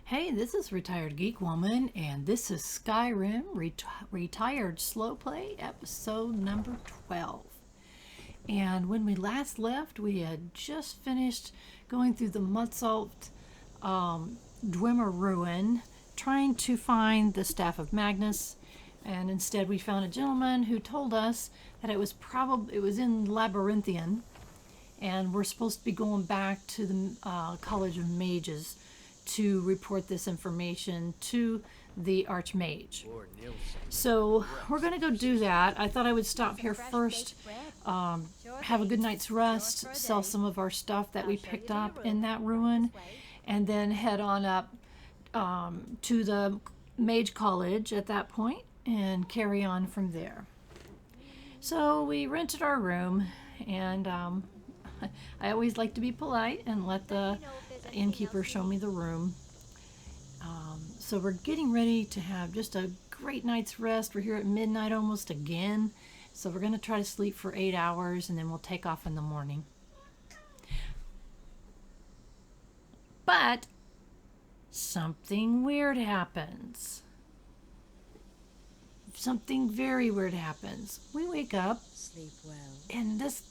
Hey, this is Retired Geek Woman, and this is Skyrim Retired Slow Play, episode number 12. And when we last left, we had just finished going through the Mud-Salt Dwemer Ruin, trying to find the Staff of Magnus, and instead we found a gentleman who told us that it was in Labyrinthian, and we're supposed to be going back to the College of Mages to report this information to the Archmage. So we're going to go do that. I thought I would stop here first, have a good night's rest, sell some of our stuff that we picked up in that ruin, and then head on up to the Mage College at that point and carry on from there. So we rented our room, and I always like to be polite and let the innkeeper show me the room. So we're getting ready to have just a great night's rest. We're here at midnight almost again. So we're going to try to sleep for 8 hours and then we'll take off in the morning. But something weird happens. Something very weird happens. We wake up, sleep well, and this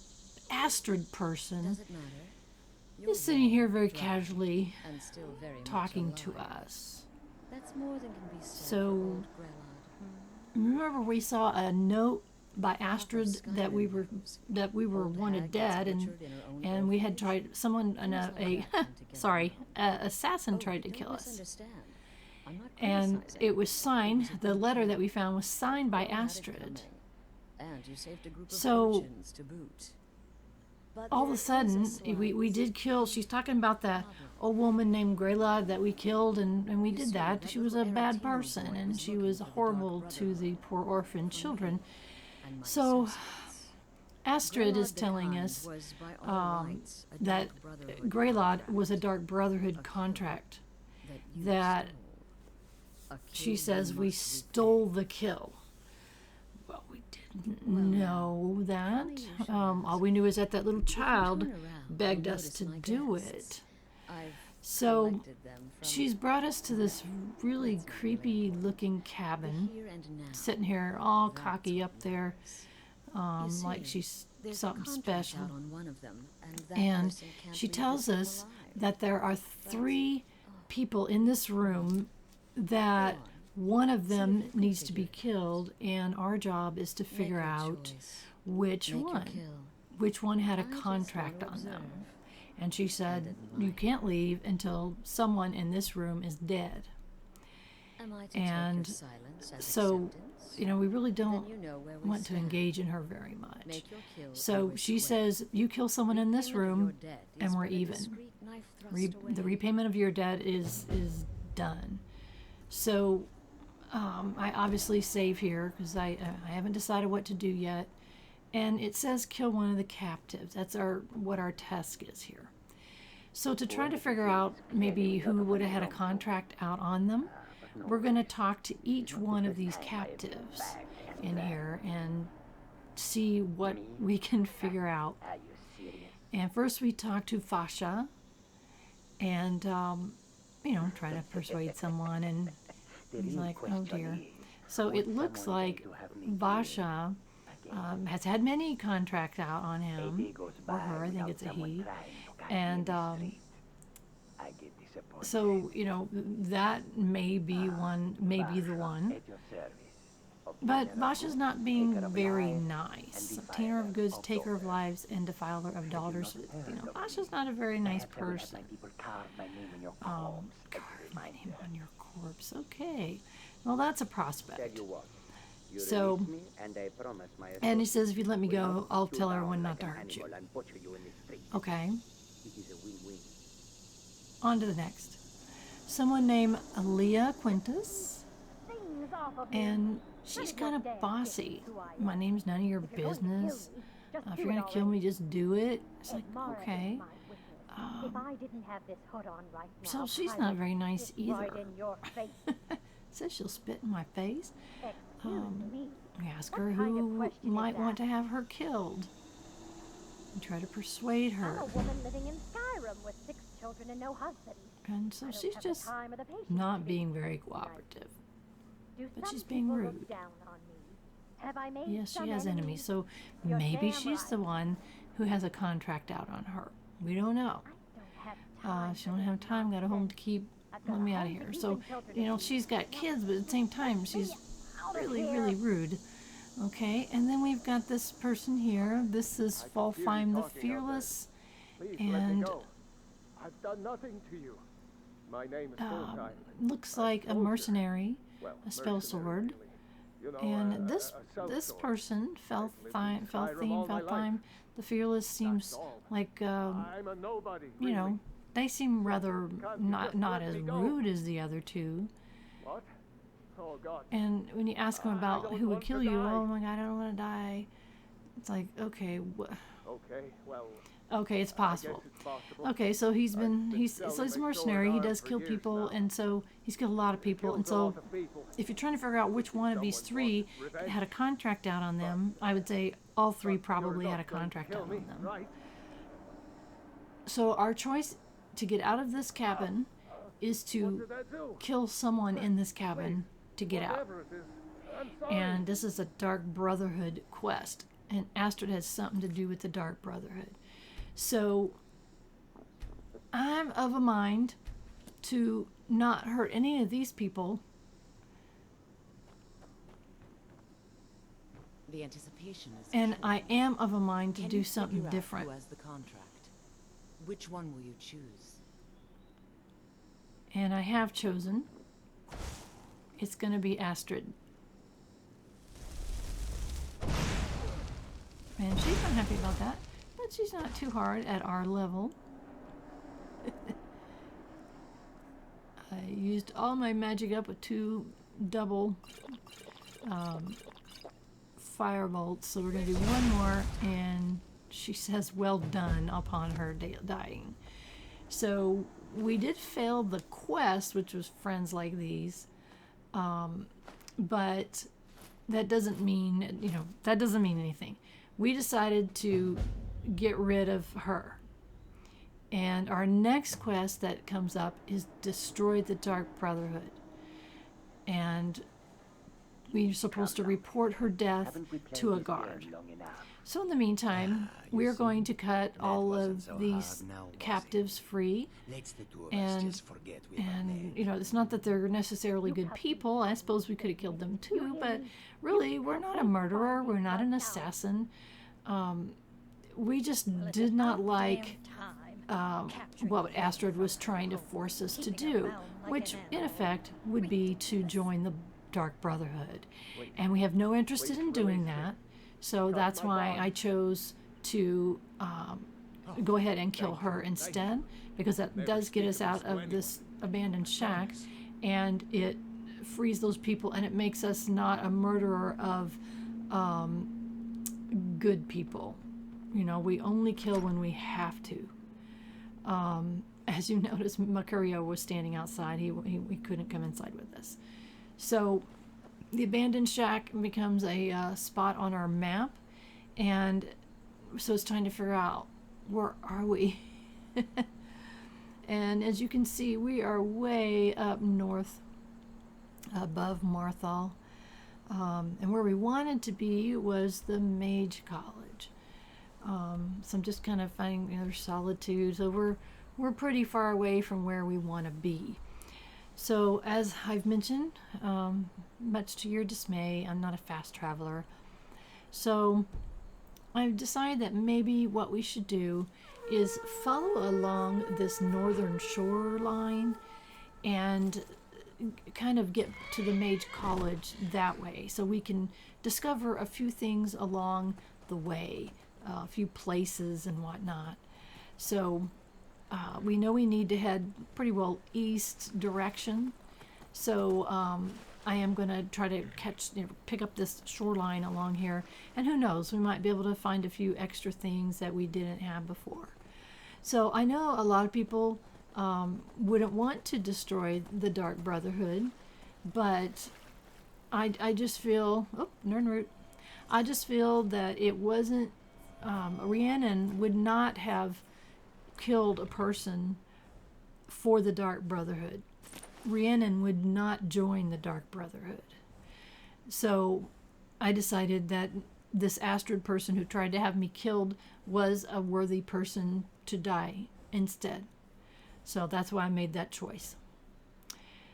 Astrid person does it matter? is sitting here very casually and still very talking much to alive. us. That's more than can be said So, for old Grellard. remember we saw a note by Astrid that we were Old wanted hag dead, gets and butchered in her own and we orphanage. had tried someone assassin Oh, tried to don't kill us, misunderstand. I'm not and criticizing. it was signed. It was a The good letter plan. that we found was signed by You had it Astrid. coming. And you saved a group of So, fortunes to boot. But all of there a is sudden, slight we did kill. She's talking about that old woman named Greylod that we killed, and we did that. She was a bad person, and she was horrible to the poor orphan children. and my So, associates. Astrid is Grellard the telling Kind us was by all rights a that Dark Brotherhood Greylod contract was a Dark Brotherhood contract you that stole. A she kill says you we must stole the kill. Well, we didn't know that. All we knew is that that little child turn around, begged you'll us to notice my do guests. it. I've So collected them from she's brought us to this really creepy looking cabin, here and now. sitting here all cocky up there, You like see, she's there's a something contract special. out on one of them, and that And person can't she leave tells this one us alive. that there are 3 people in this room that one of them needs to be killed, and our job is to Make figure your out choice. which Make your one. kill. Which one had a I just contract wanna on them. observe. And she said, And you admire. can't leave until someone in this room is dead. Am I to And take your silence as So, acceptance? you know, we really Then don't you know where we want to stand. engage in her very much. Make your kill So or she risk says, you kill someone in this Repayment of your room, debt and is we're but a even. discreet knife thrust The away. repayment of your debt is done. So I obviously save here because I haven't decided what to do yet. And it says kill one of the captives. That's what our task is here. So to try to figure out maybe who would have had a contract out on them, we're going to talk to each one of these captives in here and see what we can figure out. And first we talk to Fasha and, try to persuade someone, and he's like, oh dear. So it looks like Vasha has had many contracts out on him, or her, I think it's a he. And so, that may be the one. But Vasha's not being very nice. Obtainer of goods, taker of lives, and defiler of daughters. Vasha's not a very nice person. Carve my name on your corpse. Okay. Well, that's a prospect. So, and he says, if you let me go, I'll tell everyone not to hurt you. Okay. On to the next. Someone named Aaliyah Quintus. And she's kind of bossy. My name's none of your business. If you're going to kill me, just do it. It's like, okay. So she's not very nice either. Says she'll spit in my face. I ask her who might want to have her killed. And try to persuade her. I'm a woman living in Skyrim with 6 children and no husband. And so I don't she's have the just time or the patience not to being be very nice. cooperative. Do But some she's being people rude. look down on me? Have I made Yes, some she has enemies. So You're maybe damn she's the right. one who has a contract out on her. We don't know. I don't have time. She don't have time. Got a home to keep. I've got Let a me out of home to here. keep So, and children you to know, feed. she's got kids, but at the same time, she's Out of really, here. really rude. Okay, and then we've got this person here. This is Falfheim the Fearless. Please let me And go. I've done nothing to you. My name is Falfheim. looks like a soldier. mercenary, Well, a spell mercenary, sword. really. You know, And a this sellsword. person, I've lived in Skyrim all my life. Falfheim the Fearless, seems That's all. like I'm a nobody. you know, really. they seem rather Can't you not just not let as me go? rude as the other two. What? Oh God. And when you ask them I about don't who would want to kill you, die. oh my God, I don't want to die. It's like, okay, Okay. Well. okay, it's I possible. guess it's possible. Okay, so he's been so he's selling a my sword mercenary. He arm does for kill years people, now. and so he's killed a lot of people. Kills And a so, lot of people. if you're trying to figure out which one of these Someone three wants revenge. had a contract out on them, I would say all three But you're probably had a not going to contract kill out me, on them. right? So our choice to get out of this cabin is What to did I do? kill someone in this cabin to get out. Whatever it is. I'm sorry. And this is a Dark Brotherhood quest, and Astrid has something to do with the Dark Brotherhood. So I'm of a mind to not hurt any of these people. The anticipation is And killing. I am of a mind to Can do you something figure out different. Who has the contract? Which one will you choose? And I have chosen. It's going to be Astrid. And she's not happy about that, but she's not too hard at our level. I used all my magic up with 2 double fire bolts, so we're going to do one more, and she says well done upon her dying. So we did fail the quest, which was friends like these, but that doesn't mean, you know, that doesn't mean anything. We decided to get rid of her. And our next quest that comes up is destroy the Dark Brotherhood. And we're supposed to report her death Haven't we played to a this guard. game long enough? So in the meantime, we're going to cut all wasn't of so these hard now, was it? captives free. Let's the two of us And, just forget we ever and met. you know, it's not that they're necessarily good people. I suppose we could have killed them too, but really, we're not a murderer. We're not an assassin. We just did not like what Astrid was trying to force us to do, which in effect would be to join the Dark Brotherhood. And we have no interest in doing that, so that's why I chose to go ahead and kill her instead, because that does get us out of this abandoned shack, and it frees those people, and it makes us not a murderer of good people. You know, we only kill when we have to. As you notice, Macario was standing outside. He couldn't come inside with us. So the abandoned shack becomes a spot on our map, and so it's time to figure out, where are we? And as you can see, we are way up north above Marthal. And where we wanted to be was the Mage College. So I'm just kind of finding, you know, there's solitude. So we're pretty far away from where we want to be. So as I've mentioned, much to your dismay, I'm not a fast traveler. So I've decided that maybe what we should do is follow along this northern shoreline and kind of get to the Mage College that way, so we can discover a few things along the way, a few places and whatnot. So we know we need to head pretty well east direction, so I am going to try to pick up this shoreline along here, and who knows, we might be able to find a few extra things that we didn't have before. So I know a lot of people wouldn't want to destroy the Dark Brotherhood, but I just feel, Nernroot, I just feel that it wasn't, Rhiannon would not have killed a person for the Dark Brotherhood. Rhiannon would not join the Dark Brotherhood. So I decided that this Astrid person who tried to have me killed was a worthy person to die instead. So that's why I made that choice.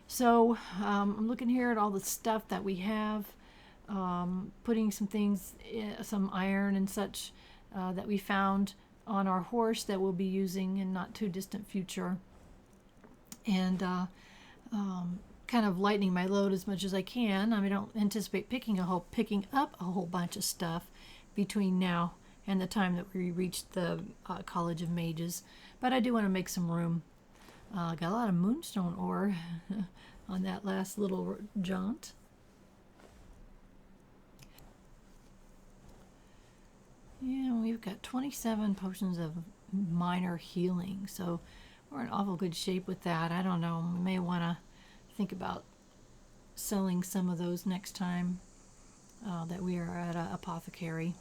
So I'm looking here at all the stuff that we have, putting some things, some iron and such that we found on our horse that we'll be using in not too distant future. And kind of lightening my load as much as I can. I don't anticipate picking up a whole bunch of stuff between now and the time that we reach the College of Mages, but I do want to make some room. Got a lot of moonstone ore on that last little jaunt. Yeah, we've got 27 potions of minor healing, so we're in awful good shape with that. I don't know, we may want to think about selling some of those next time that we are at an apothecary.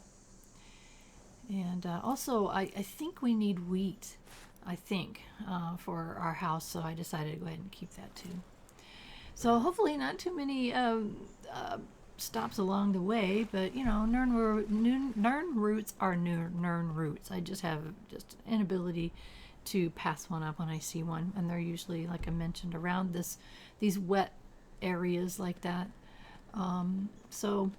And also, I think we need wheat, for our house, so I decided to go ahead and keep that too. So hopefully not too many stops along the way, but you know, Nern roots are Nern roots. I just have an inability to pass one up when I see one, and they're usually, like I mentioned, around these wet areas like that. So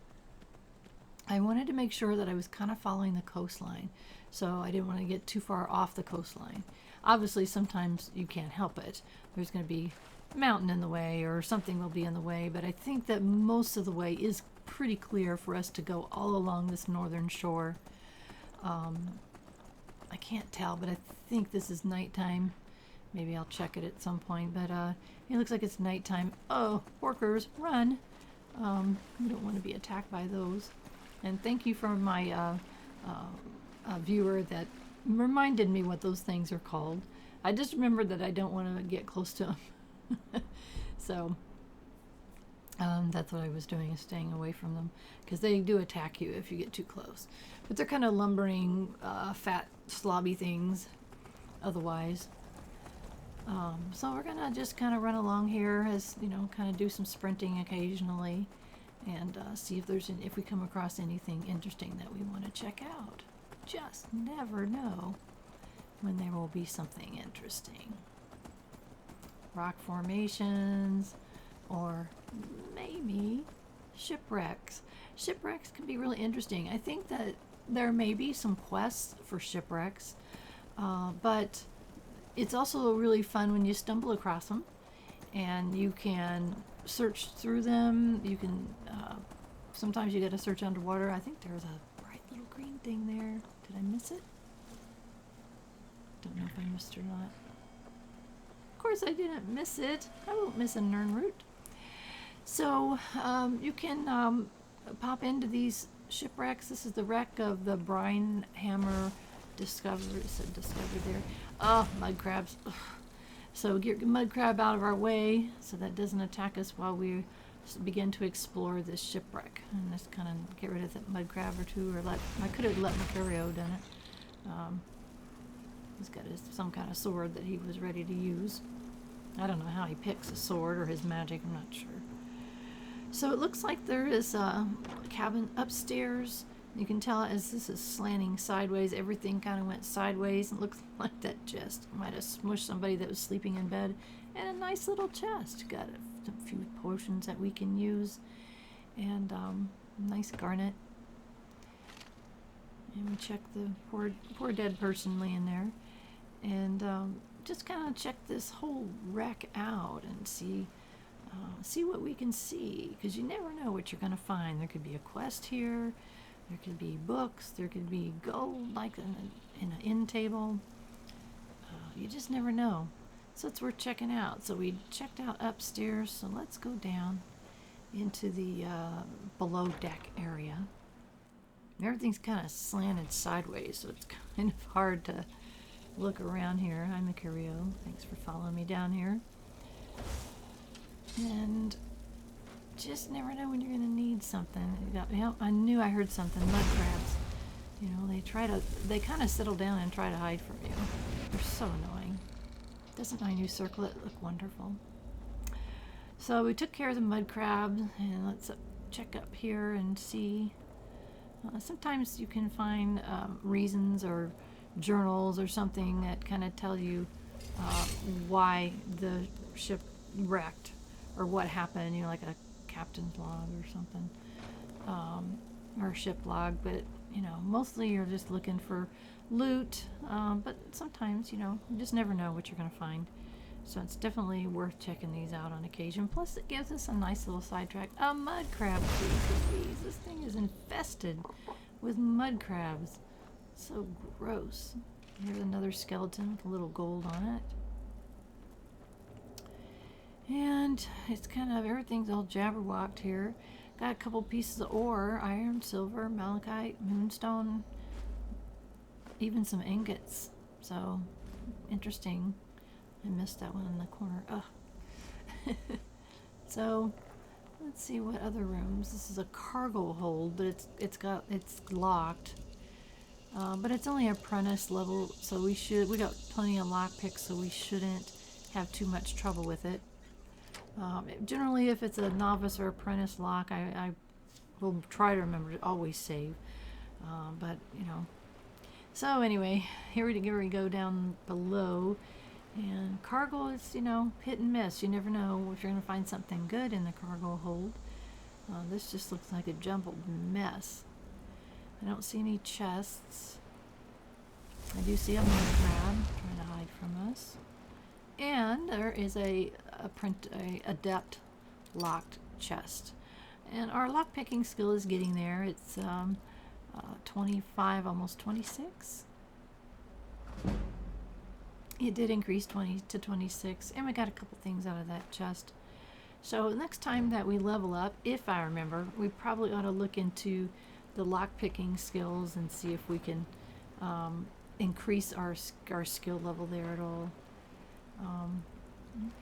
I wanted to make sure that I was kind of following the coastline, so I didn't want to get too far off the coastline. Obviously, sometimes you can't help it. There's going to be a mountain in the way or something will be in the way, but I think that most of the way is pretty clear for us to go all along this northern shore. I can't tell, but I think this is nighttime. Maybe I'll check it at some point, but it looks like it's nighttime. Oh, orcers, run! We don't want to be attacked by those. And thank you for my viewer that reminded me what those things are called. I just remembered that I don't want to get close to them. So that's what I was doing, is staying away from them, because they do attack you if you get too close. But they're kind of lumbering, fat, slobby things otherwise. So we're gonna just kind of run along here, as you know, kind of do some sprinting occasionally, and see if we come across anything interesting that we want to check out. Just never know when there will be something interesting. Rock formations, or maybe shipwrecks. Shipwrecks can be really interesting. I think that there may be some quests for shipwrecks, but it's also really fun when you stumble across them and you can search through them. You can sometimes you got to search underwater. I think there's a bright little green thing there. Did I miss it? Don't know if I missed it or not. Of course I didn't miss it. I won't miss a Nern root. So you can pop into these shipwrecks. This is the wreck of the Brinehammer discovery. It said discovered there. Oh, mud crabs. Ugh. So get mud crab out of our way so that doesn't attack us while we begin to explore this shipwreck. And just kind of get rid of that mud crab or two, or I could have let Mercurio done it. He's got some kind of sword that he was ready to use. I don't know how he picks a sword or his magic, I'm not sure. So it looks like there is a cabin upstairs. You can tell as this is slanting sideways, everything kind of went sideways. It looks like that chest might have smushed somebody that was sleeping in bed. And a nice little chest. Got a few potions that we can use. And nice garnet. And we check the poor dead person laying there. And just kind of check this whole wreck out and see what we can see. Because you never know what you're going to find. There could be a quest here. There could be books. There could be gold, like in an inn table. You just never know. So it's worth checking out. So we checked out upstairs. So let's go down into the below deck area. Everything's kind of slanted sideways, so it's kind of hard to look around here. Hi, Mercurio. Thanks for following me down here. And just never know when you're going to need something. I knew I heard something. Mud crabs. You know, they kind of settle down and try to hide from you. They're so annoying. Doesn't my new circlet look wonderful? So we took care of the mud crabs, and let's check up here and see. Sometimes you can find reasons or journals or something that kind of tell you why the ship wrecked or what happened, you know, like a captain's log or something, or ship log. But you know, mostly you're just looking for loot, but sometimes, you know, you just never know what you're going to find. So it's definitely worth checking these out on occasion. Plus it gives us a nice little sidetrack. A mud crab, please. This thing is infested with mud crabs. So gross. Here's another skeleton with a little gold on it. And it's kind of, everything's all jabberwocked here. Got a couple pieces of ore, iron, silver, malachite, moonstone, even some ingots. So interesting. I missed that one in the corner. Ugh. So let's see what other rooms. This is a cargo hold, but it's locked. But it's only apprentice level, so we got plenty of lockpicks, so we shouldn't have too much trouble with it. Generally, if it's a novice or apprentice lock, I will try to remember to always save. But you know. So anyway, here we go down below. And cargo is, you know, hit and miss. You never know if you're going to find something good in the cargo hold. This just looks like a jumbled mess. I don't see any chests. I do see a mud crab trying to hide from us. And there is a adept locked chest. And our lockpicking skill is getting there. It's 25, almost 26. It did increase 20 to 26, and we got a couple things out of that chest. So next time that we level up, if I remember, we probably ought to look into the lockpicking skills and see if we can increase our skill level there at all.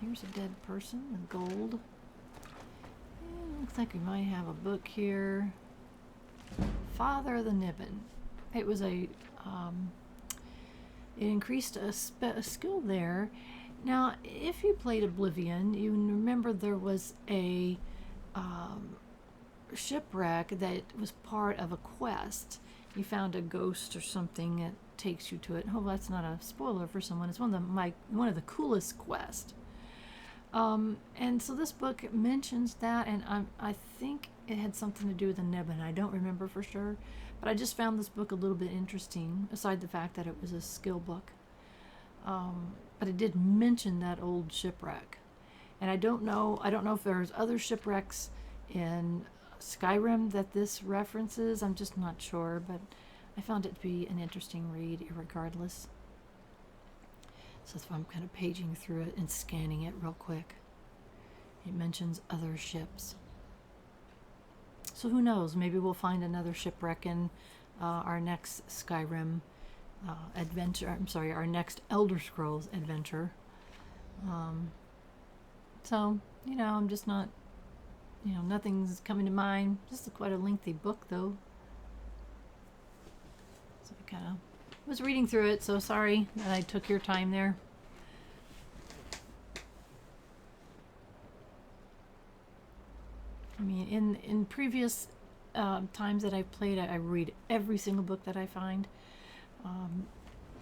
Here's a dead person with gold. And looks like we might have a book here. Father of the Nibbin. It was a it increased a skill there. Now, if you played Oblivion, you remember there was a shipwreck that was part of a quest. You found a ghost or something that takes you to it. Oh, that's not a spoiler for someone. It's one of the coolest quests. And so this book mentions that, and I think it had something to do with the Nibbin. I don't remember for sure. But I just found this book a little bit interesting, aside the fact that it was a skill book. But it did mention that old shipwreck. And I don't know if there's other shipwrecks in Skyrim that this references. I'm just not sure, but I found it to be an interesting read regardless. So that's why I'm kind of paging through it and scanning it real quick. It mentions other ships. So who knows? Maybe we'll find another shipwreck in our next Skyrim adventure. I'm sorry, our next Elder Scrolls adventure. So, you know, I'm just not, you know, nothing's coming to mind. This is quite a lengthy book, though. So I kind of was reading through it, so sorry that I took your time there. I mean, in previous times that I've played, I read every single book that I find.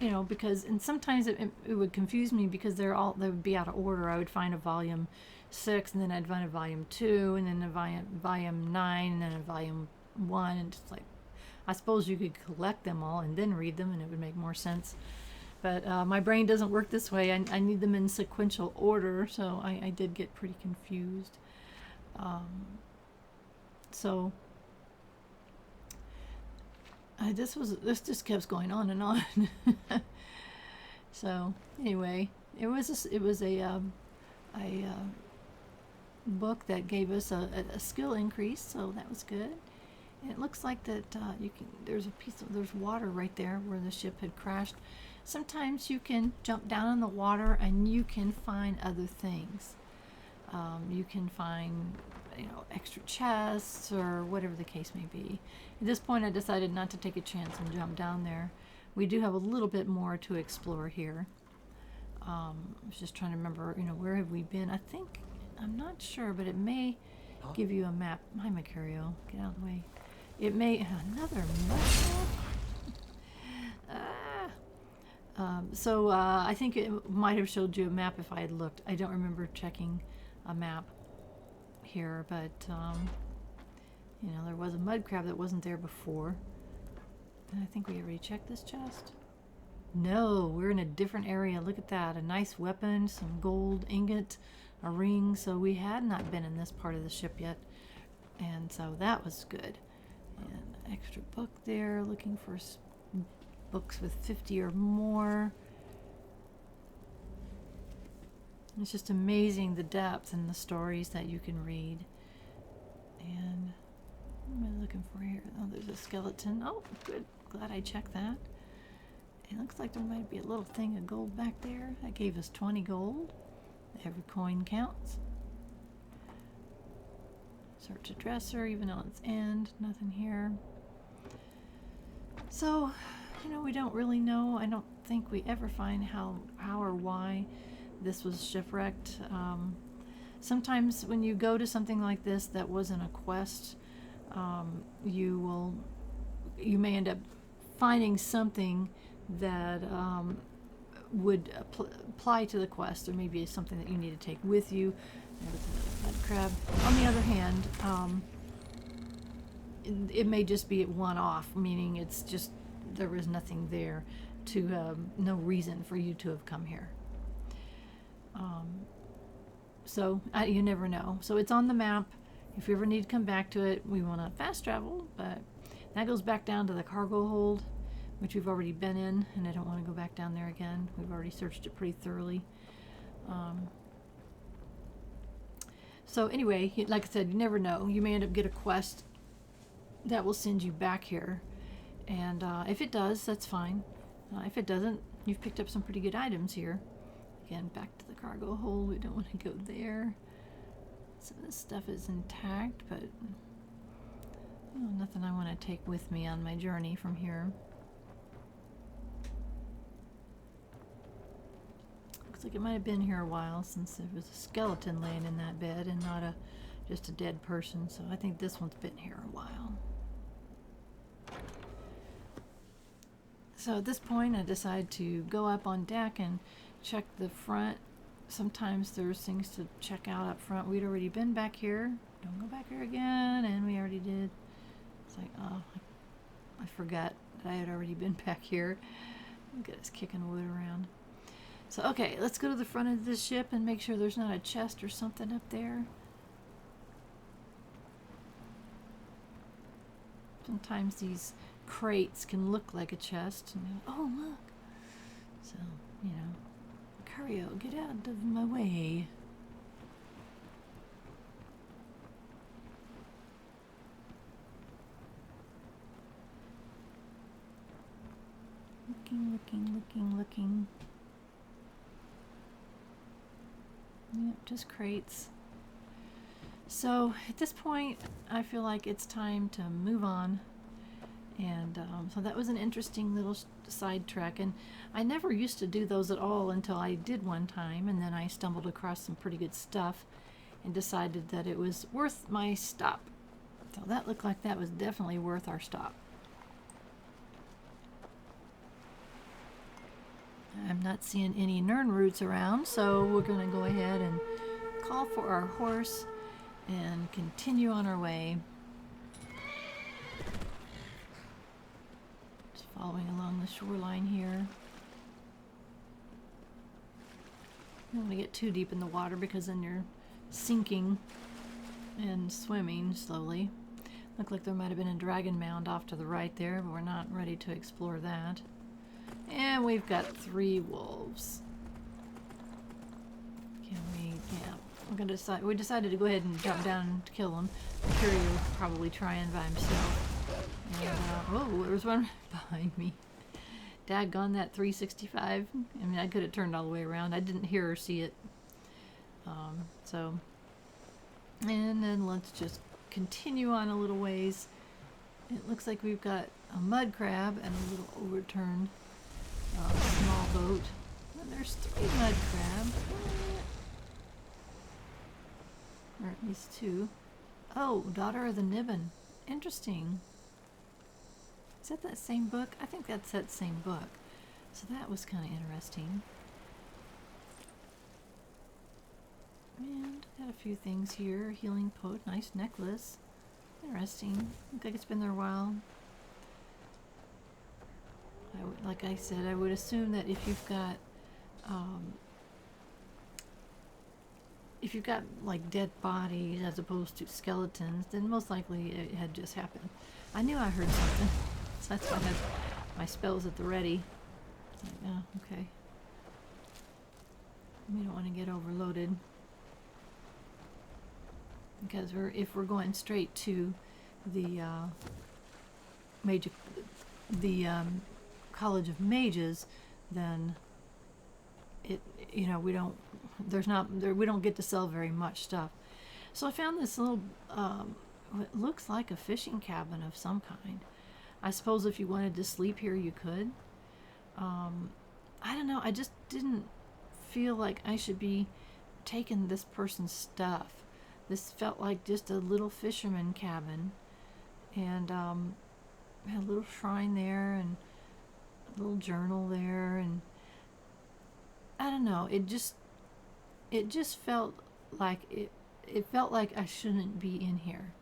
You know, because, and sometimes it would confuse me because they would be out of order. I would find a volume 6, and then I'd find a volume 2, and then a volume 9, and then a volume 1, and just like, I suppose you could collect them all and then read them, and it would make more sense. But my brain doesn't work this way. I need them in sequential order, so I did get pretty confused. So this just kept going on and on. So anyway, it was a book that gave us a skill increase, so that was good. And it looks like that there's water right there where the ship had crashed. Sometimes you can jump down in the water and you can find other things. You can find, you know, extra chests or whatever the case may be. At this point, I decided not to take a chance and jump down there. We do have a little bit more to explore here. I was just trying to remember, you know, where have we been? I think, I'm not sure, but it may give you a map. Hi, Mercurio. Get out of the way. It may, another map. I think it might have showed you a map if I had looked. I don't remember checking a map here, but, you know, there was a mud crab that wasn't there before. And I think we already checked this chest. No, we're in a different area. Look at that. A nice weapon, some gold ingot, a ring. So we had not been in this part of the ship yet. And so that was good. And extra book there, looking for books with 50 or more. It's just amazing the depth and the stories that you can read. And what am I looking for here? Oh, there's a skeleton. Oh, good. Glad I checked that. It looks like there might be a little thing of gold back there. That gave us 20 gold. Every coin counts. Search a dresser, even on its end. Nothing here. So, you know, we don't really know. I don't think we ever find how or why this was shipwrecked. Sometimes when you go to something like this that wasn't a quest, you may end up finding something that would apply to the quest, or maybe it's something that you need to take with you. Mud crab. On the other hand, it may just be one-off, meaning it's just there was nothing there to no reason for you to have come here. So you never know. So it's on the map. If you ever need to come back to it, we want to fast travel, but that goes back down to the cargo hold, which we've already been in, and I don't want to go back down there again. We've already searched it pretty thoroughly. So anyway, like I said, you never know. You may end up get a quest that will send you back here, and if it does, that's fine. If it doesn't, you've picked up some pretty good items here. Again, back to the cargo hold. We don't want to go there. Some of this stuff is intact, but nothing I want to take with me on my journey from here. Looks like it might have been here a while, since there was a skeleton laying in that bed and not just a dead person. So I think this one's been here a while. So at this point, I decide to go up on deck and check the front. Sometimes there's things to check out up front. We'd already been back here. Don't go back here again, and we already did. It's like, oh, I forgot that I had already been back here. Look at us kicking wood around. So, okay, let's go to the front of this ship and make sure there's not a chest or something up there. Sometimes these crates can look like a chest. And oh, look. So, you know, Mercurio, get out of my way. Looking. Yep, just crates. So at this point, I feel like it's time to move on. And so that was an interesting little side trek, and I never used to do those at all until I did one time, and then I stumbled across some pretty good stuff and decided that it was worth my stop. So that looked like that was definitely worth our stop. I'm not seeing any Nern roots around, so we're going to go ahead and call for our horse and continue on our way. Just following along the shoreline here. You don't want to get too deep in the water because then you're sinking and swimming slowly. Looked like there might have been a dragon mound off to the right there, but we're not ready to explore that. And we've got 3 wolves. Can we? Yeah. We're gonna decide. We decided to go ahead and jump down and kill them. Mercurio was probably trying by himself. And, oh, there was one behind me. Daggone that 365. I mean, I could have turned all the way around. I didn't hear or see it. And then let's just continue on a little ways. It looks like we've got a mud crab and a little overturned small boat. there's 3 mud crabs. Or at least 2. Oh, Daughter of the Nibbin. Interesting. Is that same book? I think that's that same book. So that was kind of interesting. And got a few things here. Healing pote, nice necklace. Interesting. Looks like it's been there a while. Like I said, I would assume that if you've got like dead bodies as opposed to skeletons, then most likely it had just happened. I knew I heard something, so that's why I had my spells at the ready. Like, oh, okay. We don't want to get overloaded. Because if we're going straight to the College of Mages, then we don't get to sell very much stuff. So I found this little it looks like a fishing cabin of some kind. I suppose if you wanted to sleep here you could. I don't know, I just didn't feel like I should be taking this person's stuff. This felt like just a little fisherman cabin, and had a little shrine there and a little journal there, and I don't know, it just felt like it felt like I shouldn't be in here.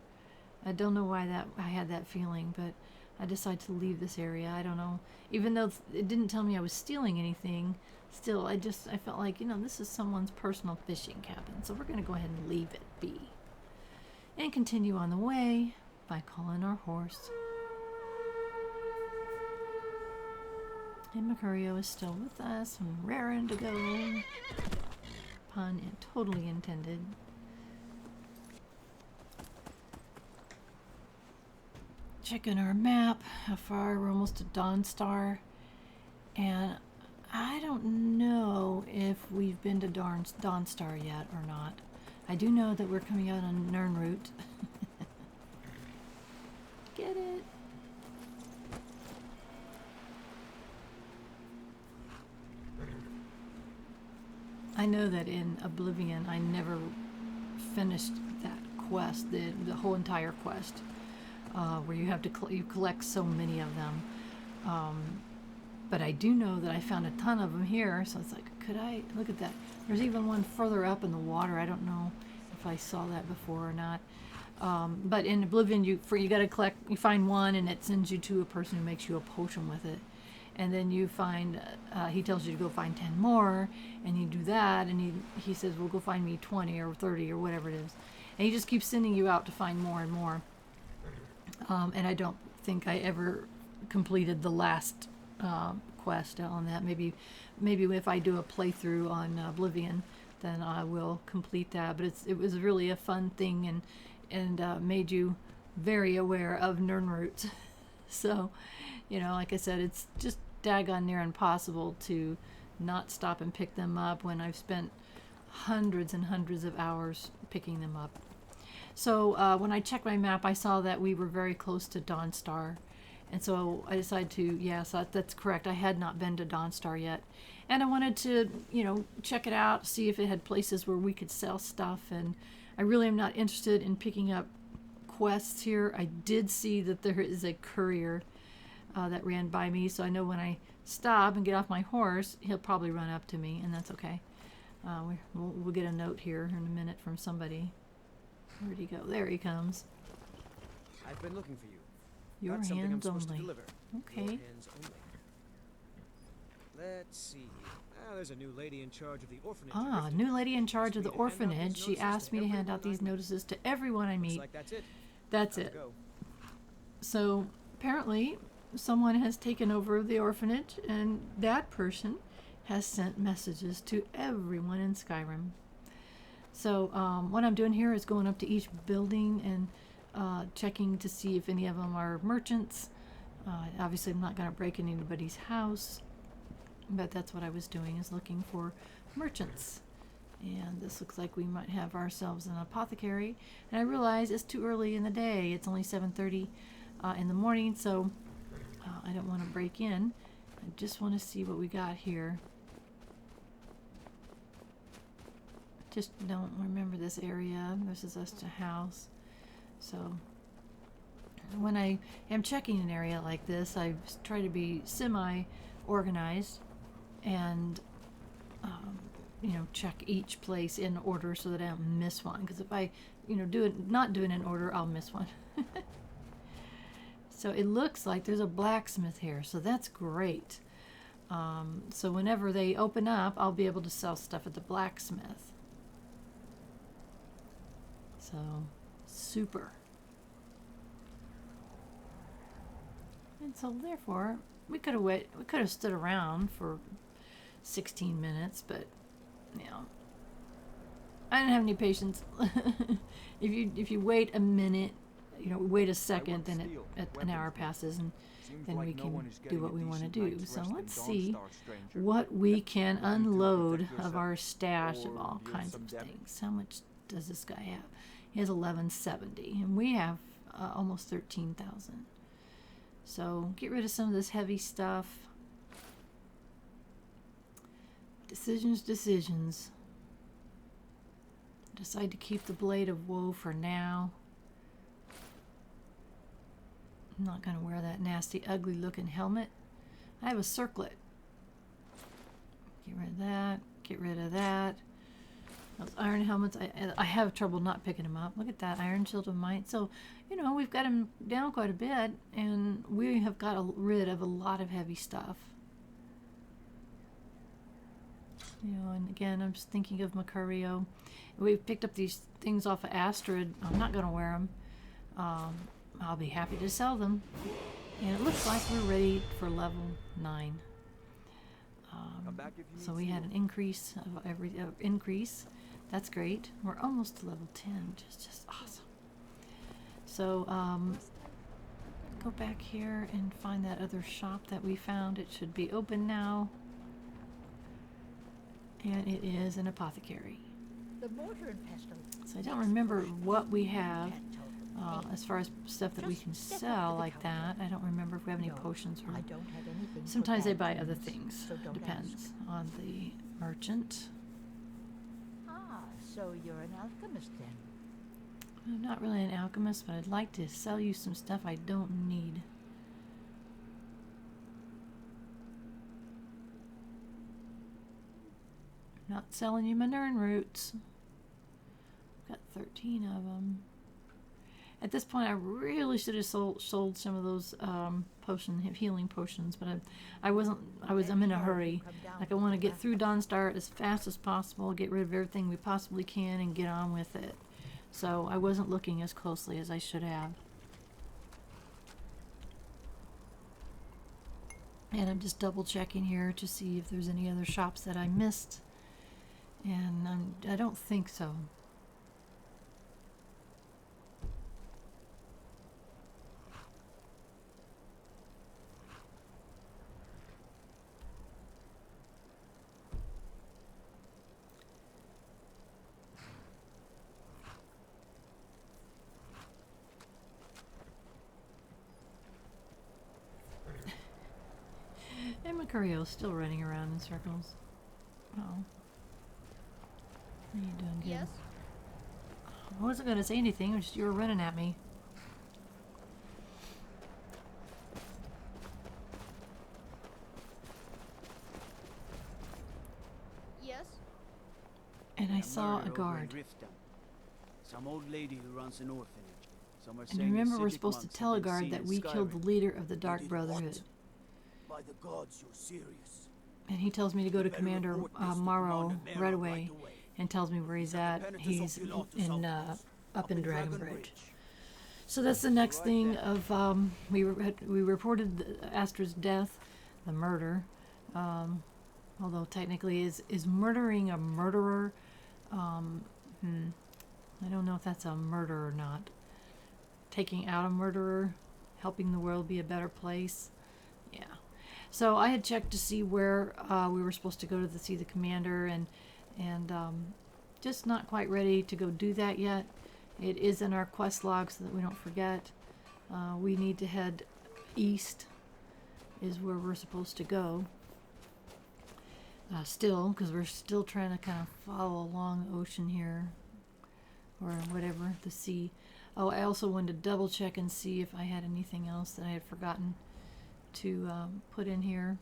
I don't know why I had that feeling, but I decided to leave this area. I don't know, even though it didn't tell me I was stealing anything, still I felt like, this is someone's personal fishing cabin, so we're going to go ahead and leave it be and continue on the way by calling our horse. And Mercurio is still with us and raring to go. Pun totally intended. Checking our map, how far we're almost to Dawnstar, and I don't know if we've been to Dawnstar yet or not. I do know that we're coming out on Nirnroot. Get it? I know that in Oblivion I never finished that quest, the whole entire quest, where you have to you collect so many of them. But I do know that I found a ton of them here, so it's like, could I look at that? There's even one further up in the water. I don't know if I saw that before or not. But in Oblivion, you gotta collect. You find one, and it sends you to a person who makes you a potion with it. And then you find, he tells you to go find 10 more, and you do that, and he says, well, go find me 20 or 30 or whatever it is. And he just keeps sending you out to find more and more. And I don't think I ever completed the last quest on that. Maybe if I do a playthrough on Oblivion, then I will complete that. But it was really a fun thing, and made you very aware of Nirnroot. So, like I said, it's just daggone near impossible to not stop and pick them up when I've spent hundreds and hundreds of hours picking them up. So when I checked my map, I saw that we were very close to Dawnstar. And so I decided to, yes, that's correct. I had not been to Dawnstar yet. And I wanted to, check it out, see if it had places where we could sell stuff. And I really am not interested in picking up quests here. I did see that there is a courier that ran by me, so I know when I stop and get off my horse, he'll probably run up to me, and that's okay. We'll get a note here in a minute from somebody. Where'd he go? There he comes. I've been looking for you. Your Got something I'm hands supposed only. to deliver. Okay. Your hands only. Let's see. There's a new lady in charge of the orphanage. Ah, new lady in charge of the orphanage. She asked me to hand out these notices to everyone I meet. Looks like that's it. That's Time to it. go. So apparently someone has taken over the orphanage, and that person has sent messages to everyone in Skyrim. So what I'm doing here is going up to each building and checking to see if any of them are merchants. Obviously I'm not going to break in anybody's house, but that's what I was doing, is looking for merchants. And this looks like we might have ourselves an apothecary. And I realize it's too early in the day. It's only 7:30 in the morning, so I don't want to break in. I just want to see what we got here. just don't remember this area. This is just a house. So when I am checking an area like this, I try to be semi-organized and you know, check each place in order so that I don't miss one. Because if I, you know, not do it in order, I'll miss one. So it looks like there's a blacksmith here, so that's great. So whenever they open up, I'll be able to sell stuff at the blacksmith. So super. And so therefore, we could have stood around for 16 minutes, but you know, I didn't have any patience. If you wait a minute, you know, wait a second, then an hour passes, and then we can do what we want to do. So let's see what we can unload of our stash of all kinds of things. How much does this guy have? He has 1170, and we have almost 13,000. So get rid of some of this heavy stuff. Decisions. Decide to keep the Blade of Woe for now. I'm not going to wear that nasty, ugly looking helmet. I have a circlet. Get rid of that. Get rid of that. Those iron helmets, I have trouble not picking them up. Look at that, Iron Shield of Might. So, you know, we've got them down quite a bit, and we have got rid of a lot of heavy stuff. You know, and again, I'm just thinking of Mercurio. We've picked up these things off of Astrid. I'm not going to wear them. I'll be happy to sell them. And it looks like we're ready for level 9. So we had an increase of increase. That's great. We're almost to level 10, which is just awesome. So go back here and find that other shop that we found. It should be open now. And it is an apothecary. The mortar and pestle. So I don't remember what we have as far as stuff that we can sell like that. I don't remember if we have any potions. Or I don't have anything. sometimes they buy other things. Depends on the merchant. Ah, so you're an alchemist then? I'm not really an alchemist, but I'd like to sell you some stuff I don't need. Not selling you my Nern roots. Got 13 of them. At this point, I really should have sold some of those healing potions, but I'm in a hurry. Like, I want to get through Dawnstar as fast as possible, get rid of everything we possibly can, and get on with it. So I wasn't looking as closely as I should have. And I'm just double checking here to see if there's any other shops that I missed. And I don't think so. And Mercurio's still running around in circles. Oh. How you doing, kid? Yes? I wasn't going to say anything, it was just you were running at me. Yes? And I saw a guard. Some old lady who runs an orphanage. Some are And saying remember, the we're Civic supposed to monks tell a have been guard seen that in we killed the Skyrim. leader of the You Dark did Brotherhood. By the gods, you're serious. And he tells me to go to You better Commander report this to Morrow Commander right Mero away, and tells me where he's at. He's in up in Dragonbridge. So that's the next thing of we reported Astrid's death, the murder. Although technically is murdering a murderer. I don't know if that's a murder or not. Taking out a murderer, helping the world be a better place. Yeah. So I had checked to see where we were supposed to go to see the commander, and just not quite ready to go do that yet. It is in our quest log so that we don't forget. We need to head east is where we're supposed to go. still, because we're still trying to kind of follow along the ocean here, or whatever, the sea. Oh, I also wanted to double check and see if I had anything else that I had forgotten to put in here.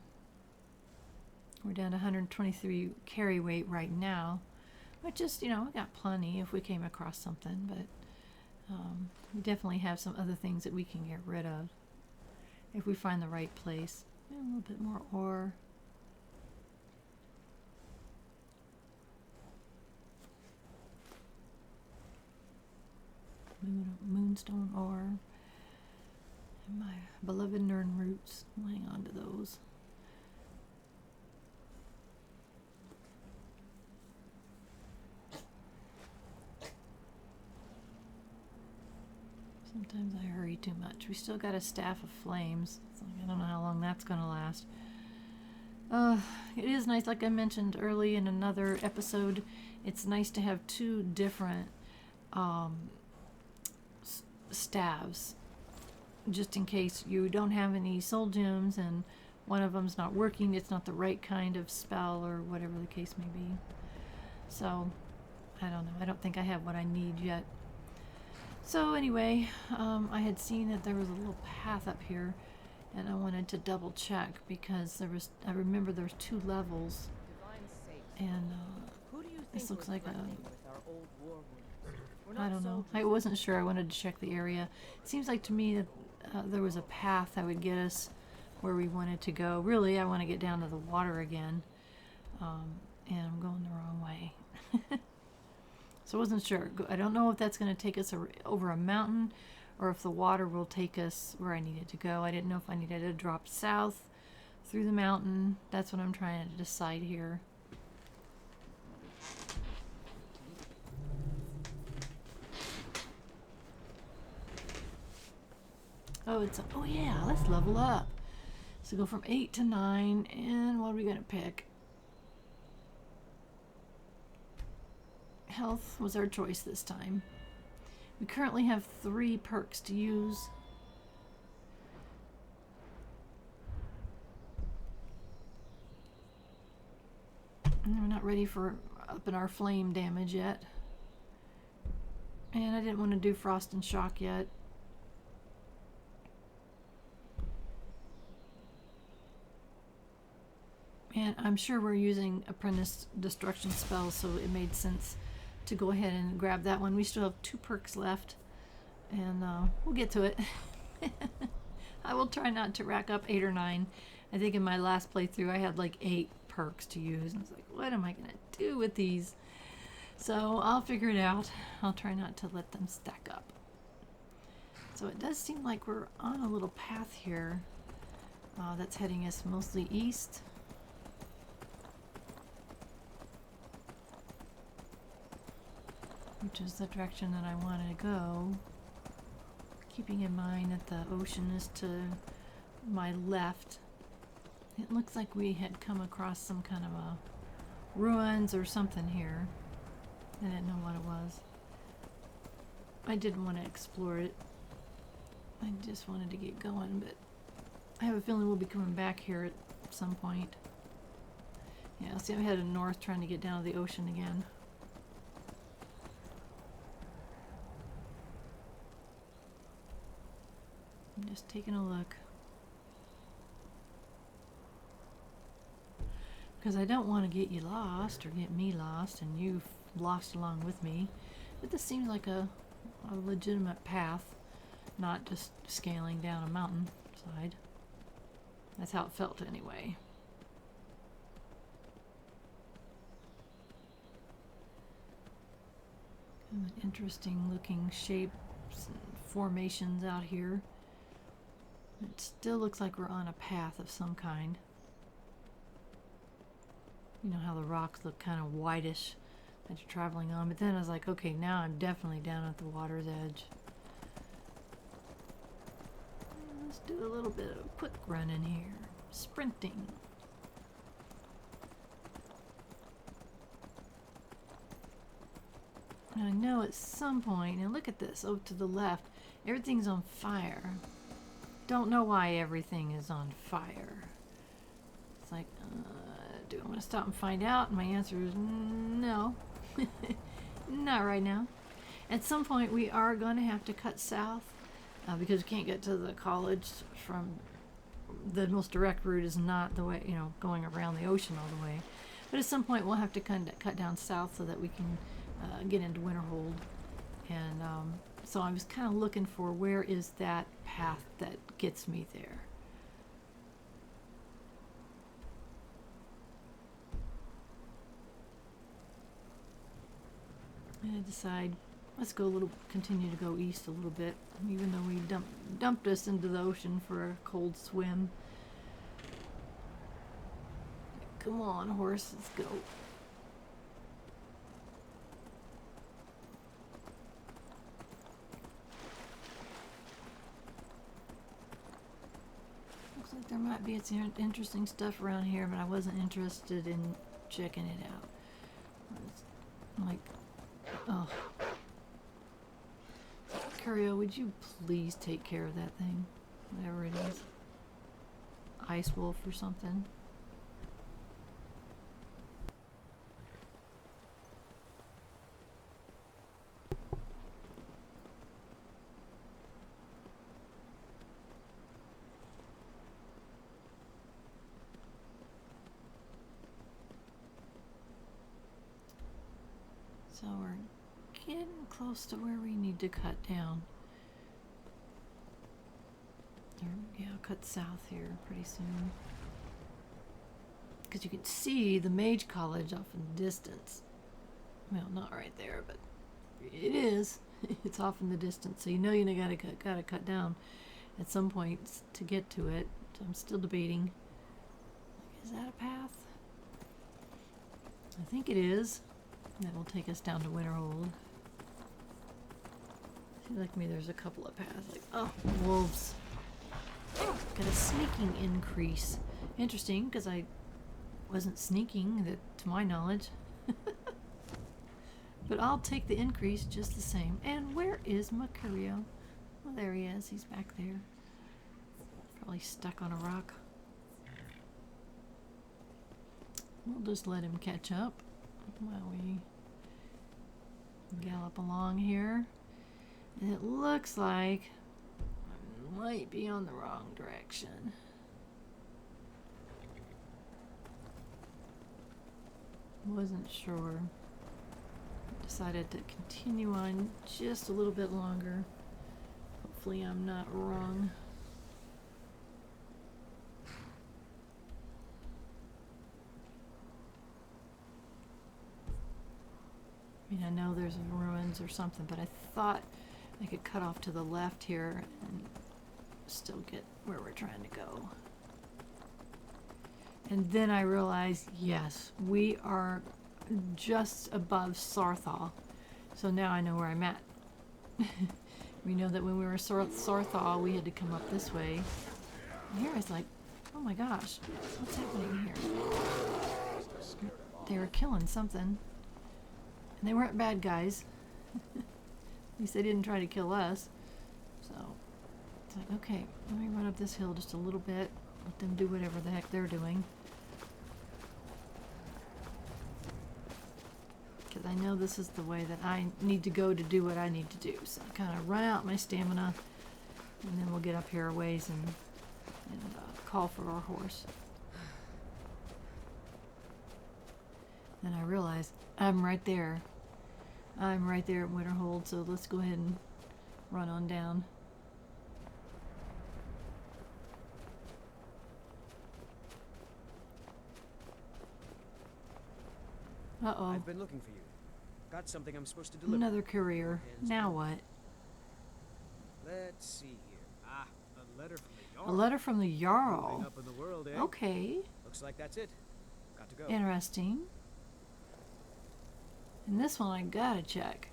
We're down to 123 carry weight right now, which is, we got plenty if we came across something, but we definitely have some other things that we can get rid of if we find the right place. A little bit more ore. Moonstone ore. And my beloved Nern roots. I'll hang on to those. Sometimes I hurry too much. We still got a staff of flames. So I don't know how long that's going to last. It is nice, like I mentioned early in another episode, it's nice to have two different staves, just in case you don't have any soul gems and one of them's not working, it's not the right kind of spell or whatever the case may be. So, I don't know. I don't think I have what I need yet. So anyway, I had seen that there was a little path up here, and I wanted to double check because I remember there was 2 levels, and this looks like I don't know. I wasn't sure. I wanted to check the area. It seems like to me that there was a path that would get us where we wanted to go. Really, I want to get down to the water again, and I'm going the wrong way. So I wasn't sure. I don't know if that's going to take us over a mountain or if the water will take us where I needed to go. I didn't know if I needed to drop south through the mountain. That's what I'm trying to decide here. Oh yeah, let's level up. So go from 8 to 9, and what are we going to pick? Health was our choice this time. We currently have 3 perks to use. And we're not ready for upping our flame damage yet. And I didn't want to do frost and shock yet. And I'm sure we're using apprentice destruction spells, so it made sense to go ahead and grab that one. We still have 2 perks left, and we'll get to it. I will try not to rack up 8 or 9. I think in my last playthrough I had like 8 perks to use, and I was like, what am I going to do with these? So I'll figure it out. I'll try not to let them stack up. So it does seem like we're on a little path here that's heading us mostly east. Which is the direction that I wanted to go. Keeping in mind that the ocean is to my left. It looks like we had come across some kind of a ruins or something here. I didn't know what it was. I didn't want to explore it. I just wanted to get going, but I have a feeling we'll be coming back here at some point. Yeah, see, I'm headed north trying to get down to the ocean again. I'm just taking a look. Because I don't want to get you lost or get me lost and you lost along with me. But this seems like a legitimate path, not just scaling down a mountain side. That's how it felt anyway. Kind of interesting looking shapes and formations out here. It still looks like we're on a path of some kind. You know how the rocks look kind of whitish that you're traveling on, but then I was like, okay, now I'm definitely down at the water's edge. Let's do a little bit of quick running here. Sprinting. And I know at some point, and look at this, over to the left, everything's on fire. Don't know why everything is on fire. It's like, do? I'm going to stop and find out, and my answer is no. Not right now. At some point, we are going to have to cut south because we can't get to the college from the most direct route is not the way, you know, going around the ocean all the way. But at some point, we'll have to cut down south so that we can get into Winterhold. And so I was kind of looking for where is that path that gets me there. And I decide, let's continue to go east a little bit, even though we dumped us into the ocean for a cold swim. Come on, horse, let's go. Looks like there might be some interesting stuff around here, but I wasn't interested in checking it out. It's like, oh. Curio, would you please take care of that thing? Whatever it is. Ice wolf or something. So we're getting close to where we need to cut down. Or, yeah, cut south here pretty soon. Because you can see the Mage College off in the distance. Well, not right there, but it is. It's off in the distance, so you know you gotta cut down at some point to get to it. So I'm still debating. Is that a path? I think it is. That will take us down to Winterhold. Seems like to me there's a couple of paths. Like, oh, wolves. Got a sneaking increase. Interesting, because I wasn't sneaking, to my knowledge. But I'll take the increase just the same. And where is Mercurio? Oh, there he is. He's back there. Probably stuck on a rock. We'll just let him catch up while we gallop along here. And it looks like I might be on the wrong direction. Wasn't sure. Decided to continue on just a little bit longer. Hopefully I'm not wrong. I mean, I know there's ruins or something, but I thought I could cut off to the left here and still get where we're trying to go. And then I realized, yes, we are just above Sarthal. So now I know where I'm at. We know that when we were Sarthal, we had to come up this way. And here it's like, oh my gosh, what's happening here? They were killing something. And they weren't bad guys. At least they didn't try to kill us. So it's like, okay, let me run up this hill just a little bit. Let them do whatever the heck they're doing. Because I know this is the way that I need to go to do what I need to do. So I kind of run out my stamina, and then we'll get up here a ways and call for our horse. Then I realize I'm right there. I'm right there at Winterhold, so let's go ahead and run on down. Uh-oh. I've been looking for you. Got something I'm supposed to deliver. Another courier. Now what? Let's see here. Ah, a letter from the Jarl. A letter from the Jarl. Moving up in the world, eh? Okay. Looks like that's it. Got to go. Interesting. And this one I gotta check.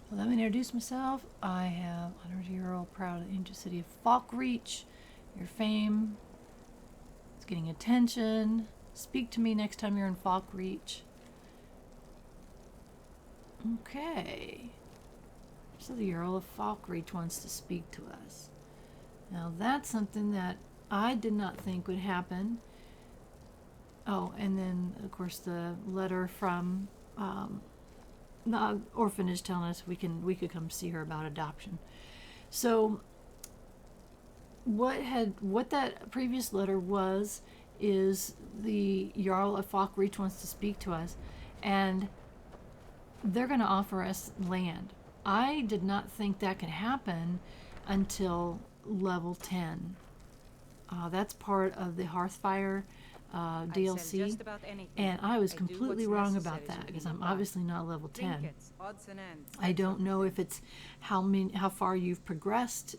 Well, let me introduce myself. I have 100-year-old proud of the ancient city of Falkreach. Your fame is getting attention. Speak to me next time you're in Falkreach. Okay. So the Earl of Falkreach wants to speak to us. Now that's something that I did not think would happen. Oh, and then of course the letter from the orphanage telling us we could come see her about adoption. So what that previous letter was is the Jarl of Falkreach wants to speak to us, and they're going to offer us land. I did not think that could happen until level 10. That's part of the Hearthfire DLC, and I was completely wrong about that because I'm obviously not level 10. I don't know if it's how far you've progressed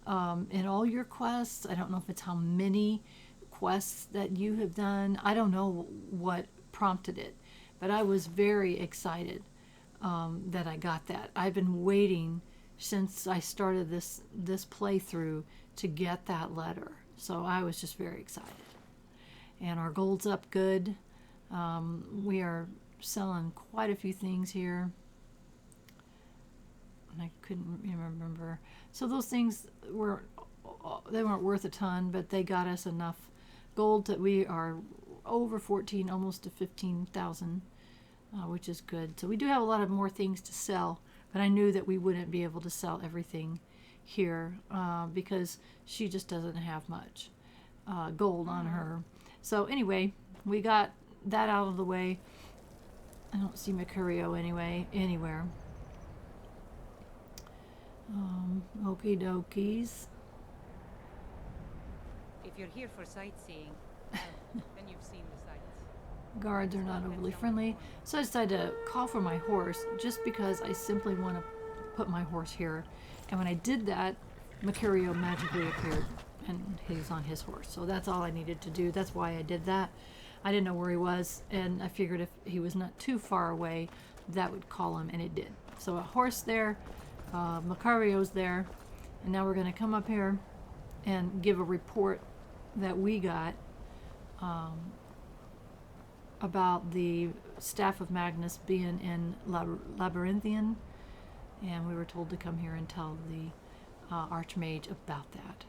in all your quests. I don't know if it's how many quests that you have done. I don't know what prompted it, but I was very excited that I got that. I've been waiting since I started this playthrough to get that letter, so I was just very excited. And our gold's up good. We are selling quite a few things here. And I couldn't remember. So those things they weren't worth a ton, but they got us enough gold that we are over 14, almost to 15,000, which is good. So we do have a lot of more things to sell, but I knew that we wouldn't be able to sell everything here because she just doesn't have much gold on her. So anyway, we got that out of the way. I don't see Mercurio anywhere. Okie dokies. If you're here for sightseeing, then you've seen the sights. Guards are not overly friendly, so I decided to call for my horse just because I simply want to put my horse here. And when I did that, Mercurio magically appeared and he's on his horse. So that's all I needed to do. That's why I did that. I didn't know where he was, and I figured if he was not too far away, that would call him, and it did. So a horse there, Mercurio's there, and now we're going to come up here and give a report that we got about the Staff of Magnus being in Labyrinthian, and we were told to come here and tell the Archmage about that.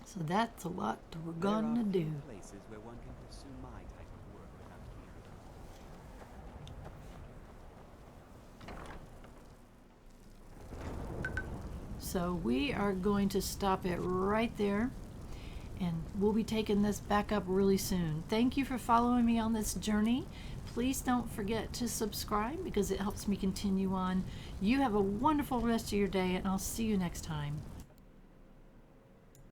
So that's what we're gonna do. Places where one can pursue my type of work without fear. So we are going to stop it right there, and we'll be taking this back up really soon. Thank you for following me on this journey. Please don't forget to subscribe because it helps me continue on. You have a wonderful rest of your day, and I'll see you next time.